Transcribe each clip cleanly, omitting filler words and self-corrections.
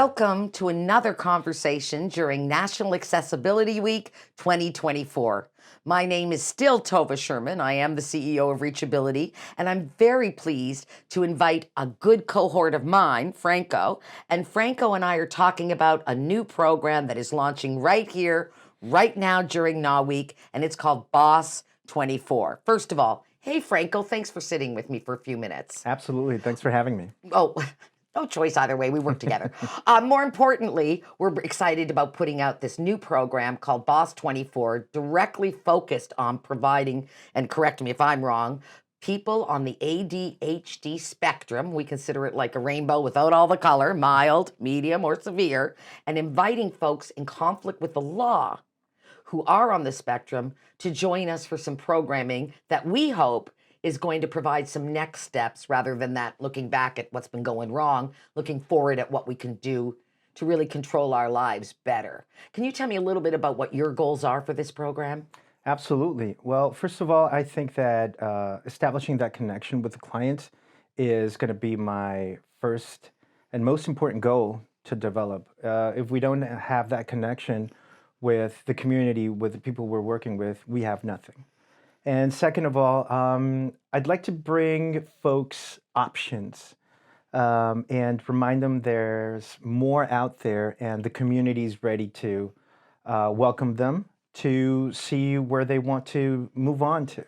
Welcome to another conversation during National Accessibility Week 2024. My name is still Tova Sherman. I am the CEO of reachAbility, and I'm very pleased to invite a good cohort of mine, Franco. And Franco and I are talking about a new program that is launching right here, right now during NAW Week, and it's called B.O.S. 24. First of all, hey, Franco, thanks for sitting with me for a few minutes. Absolutely. Thanks for having me. Oh, no choice either way. We work together. More importantly, we're excited about putting out this new program called B.O.S. 24, directly focused on providing, and correct me if I'm wrong, people on the ADHD spectrum, we consider it like a rainbow without all the color, mild, medium, or severe, and inviting folks in conflict with the law who are on the spectrum to join us for some programming that we hope is going to provide some next steps rather than that looking back at what's been going wrong, looking forward at what we can do to really control our lives better. Can you tell me a little bit about what your goals are for this program? Absolutely. Well, first of all, I think that establishing that connection with the client is going to be my first and most important goal to develop. If we don't have that connection with the community, with the people we're working with, we have nothing. And second of all, I'd like to bring folks options and remind them there's more out there and the community's ready to welcome them to see where they want to move on to.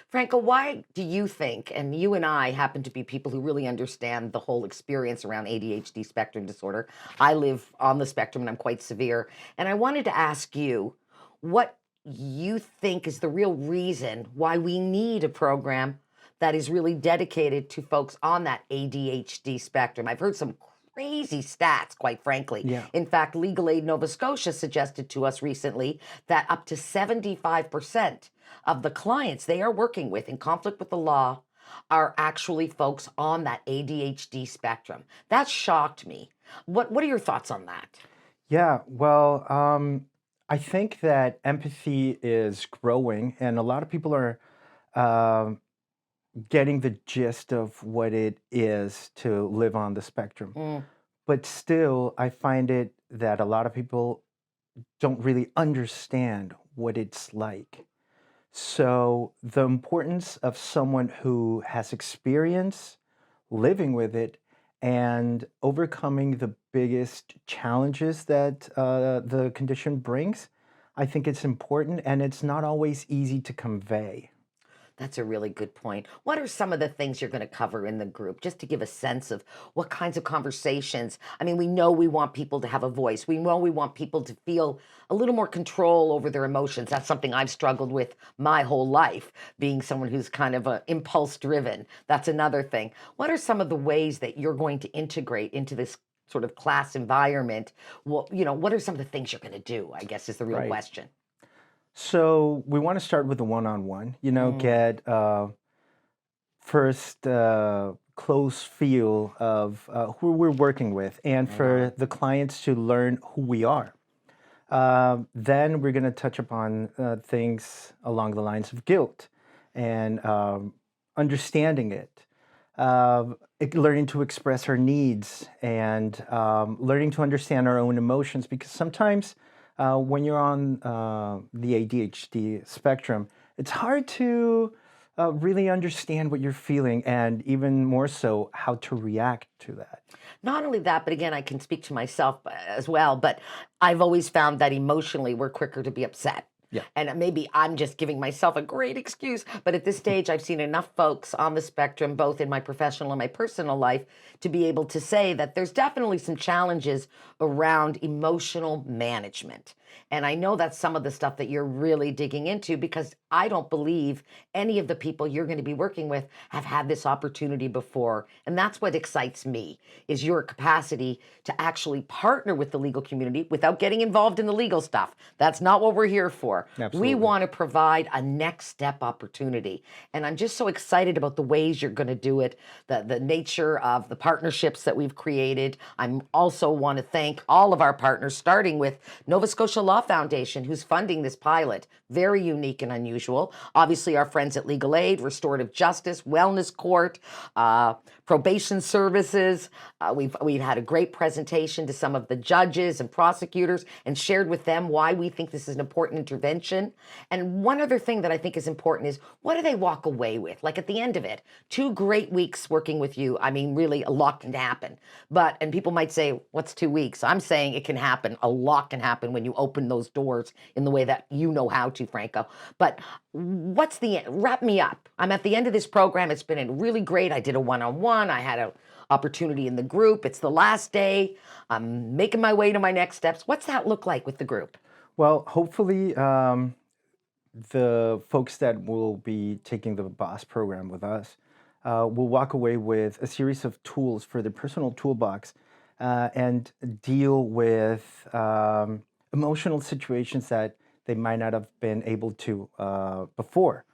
Franco, why do you think, and you and I happen to be people who really understand the whole experience around ADHD spectrum disorder. I live on the spectrum and I'm quite severe. And I wanted to ask you what you think is the real reason why we need a program that is really dedicated to folks on that ADHD spectrum. I've heard some crazy stats, quite frankly. Yeah. In fact, Legal Aid Nova Scotia suggested to us recently that up to 75% of the clients they are working with in conflict with the law are actually folks on that ADHD spectrum. That shocked me. What are your thoughts on that? Yeah, well, I think that empathy is growing, and a lot of people are getting the gist of what it is to live on the spectrum. But still, I find it that a lot of people don't really understand what it's like. So the importance of someone who has experience living with it and overcoming the biggest challenges that the condition brings, I think it's important, and it's not always easy to convey. That's a really good point. What are some of the things you're going to cover in the group, just to give a sense of what kinds of conversations? I mean, we know we want people to have a voice. We know we want people to feel a little more control over their emotions. That's something I've struggled with my whole life, being someone who's kind of impulse driven. That's another thing. What are some of the ways that you're going to integrate into this sort of class environment? Well, what are some of the things you're going to do, I guess, is the real Right. question. So we want to start with the one-on-one, get first close feel of who we're working with, and for the clients to learn who we are. Then we're going to touch upon things along the lines of guilt and understanding it, learning to express our needs, and learning to understand our own emotions, because sometimes when you're on the ADHD spectrum, it's hard to really understand what you're feeling, and even more so, how to react to that. Not only that, but again, I can speak to myself as well, but I've always found that emotionally we're quicker to be upset. Yeah. And maybe I'm just giving myself a great excuse, but at this stage, I've seen enough folks on the spectrum, both in my professional and my personal life, to be able to say that there's definitely some challenges around emotional management. And I know that's some of the stuff that you're really digging into, because I don't believe any of the people you're going to be working with have had this opportunity before. And that's what excites me, is your capacity to actually partner with the legal community without getting involved in the legal stuff. That's not what we're here for. Absolutely. We want to provide a next step opportunity. And I'm just so excited about the ways you're going to do it, the nature of the partnerships that we've created. I also want to thank all of our partners, starting with Nova Scotia Law Foundation, who's funding this pilot. Very unique and unusual. usual. Obviously, our friends at Legal Aid, Restorative Justice, Wellness Court, probation services. We've had a great presentation to some of the judges and prosecutors and shared with them why we think this is an important intervention. And one other thing that I think is important is, what do they walk away with? Like at the end of it, 2 great weeks working with you. I mean, really a lot can happen. And people might say, what's 2 weeks? I'm saying it can happen. A lot can happen when you open those doors in the way that you know how to, Franco. But wrap me up. I'm at the end of this program. It's been really great. I did a one-on-one. I had an opportunity in the group. It's the last day. I'm making my way to my next steps. What's that look like with the group? Well, hopefully, the folks that will be taking the B.O.S. program with us will walk away with a series of tools for their personal toolbox and deal with emotional situations that they might not have been able to before.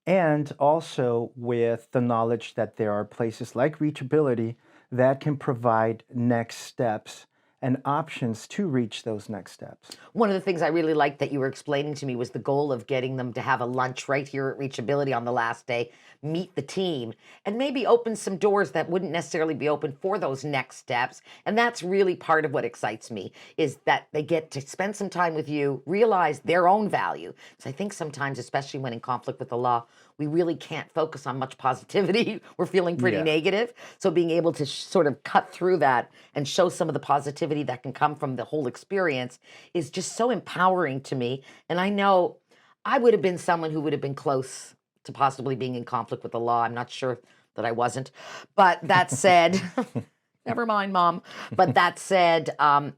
And also with the knowledge that there are places like reachAbility that can provide next steps and options to reach those next steps. One of the things I really liked that you were explaining to me was the goal of getting them to have a lunch right here at reachAbility on the last day, meet the team, and maybe open some doors that wouldn't necessarily be open for those next steps. And that's really part of what excites me, is that they get to spend some time with you, realize their own value. So I think sometimes, especially when in conflict with the law, we really can't focus on much positivity. We're feeling pretty negative. So being able to sort of cut through that and show some of the positivity that can come from the whole experience is just so empowering to me. And I know I would have been someone who would have been close to possibly being in conflict with the law. I'm not sure that I wasn't. But that said, never mind, Mom. But that said, I'm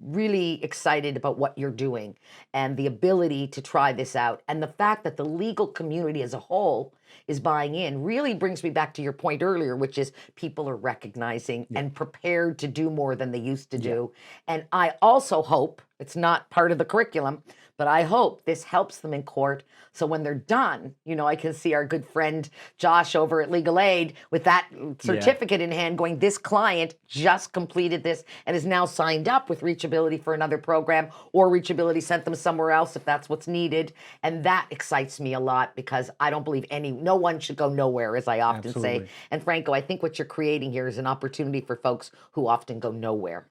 really excited about what you're doing and the ability to try this out. And the fact that the legal community as a whole is buying in really brings me back to your point earlier, which is people are recognizing and prepared to do more than they used to do. And I also hope, it's not part of the curriculum, but I hope this helps them in court. So when they're done, I can see our good friend Josh over at Legal Aid with that certificate in hand going, this client just completed this and is now signed up with reachAbility for another program, or reachAbility sent them somewhere else if that's what's needed. And that excites me a lot, because I don't believe no one should go nowhere, as I often say. And Franco, I think what you're creating here is an opportunity for folks who often go nowhere.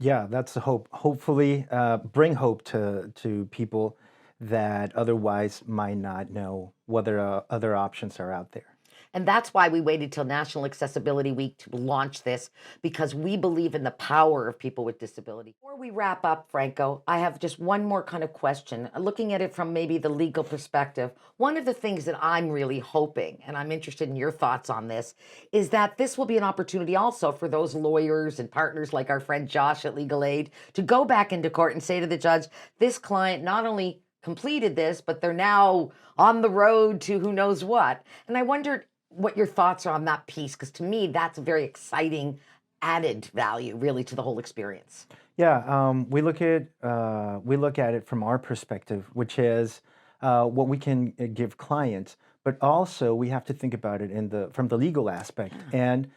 Yeah, that's the hope. Hopefully, bring hope to people that otherwise might not know whether other options are out there. And that's why we waited till National Accessibility Week to launch this, because we believe in the power of people with disability. Before we wrap up, Franco, I have just one more kind of question. Looking at it from maybe the legal perspective, one of the things that I'm really hoping, and I'm interested in your thoughts on this, is that this will be an opportunity also for those lawyers and partners like our friend Josh at Legal Aid to go back into court and say to the judge, this client not only completed this, but they're now on the road to who knows what. And I wondered what your thoughts are on that piece, because to me, that's a very exciting added value, really, to the whole experience. Yeah, we look at it from our perspective, which is what we can give clients, but also we have to think about it from the legal aspect, and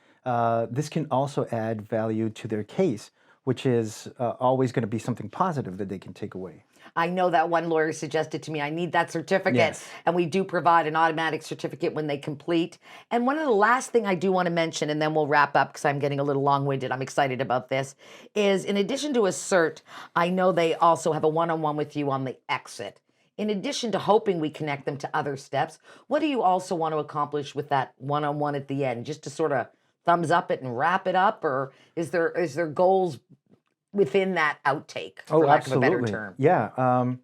this can also add value to their case, which is always going to be something positive that they can take away. I know that one lawyer suggested to me, I need that certificate. Yes. And we do provide an automatic certificate when they complete. And one of the last thing I do want to mention, and then we'll wrap up because I'm getting a little long-winded, I'm excited about this, is in addition to a cert, I know they also have a one-on-one with you on the exit. In addition to hoping we connect them to other steps, what do you also want to accomplish with that one-on-one at the end? Just to sort of thumbs up it and wrap it up? Or is there goals within that outtake, for lack of a better term? Yeah,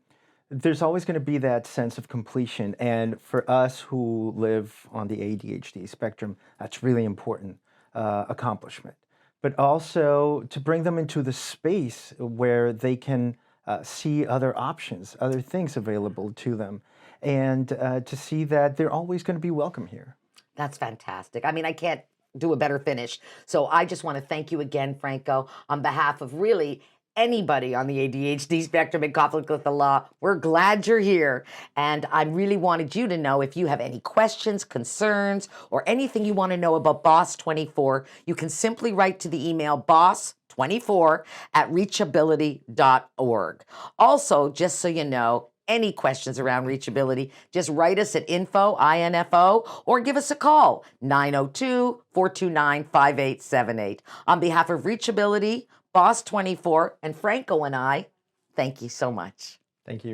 there's always going to be that sense of completion. And for us who live on the ADHD spectrum, that's really important accomplishment. But also to bring them into the space where they can see other options, other things available to them, and to see that they're always going to be welcome here. That's fantastic. I mean, I can't do a better finish. So I just want to thank you again, Franco, on behalf of really anybody on the ADHD spectrum in conflict with the law. We're glad you're here. And I really wanted you to know, if you have any questions, concerns, or anything you want to know about B.O.S. 24, you can simply write to the email boss24@reachability.org. Also, just so you know, any questions around reachability, just write us at info, or give us a call, 902-429-5878. On behalf of reachability, B.O.S.S 24, and Franco and I, thank you so much. Thank you.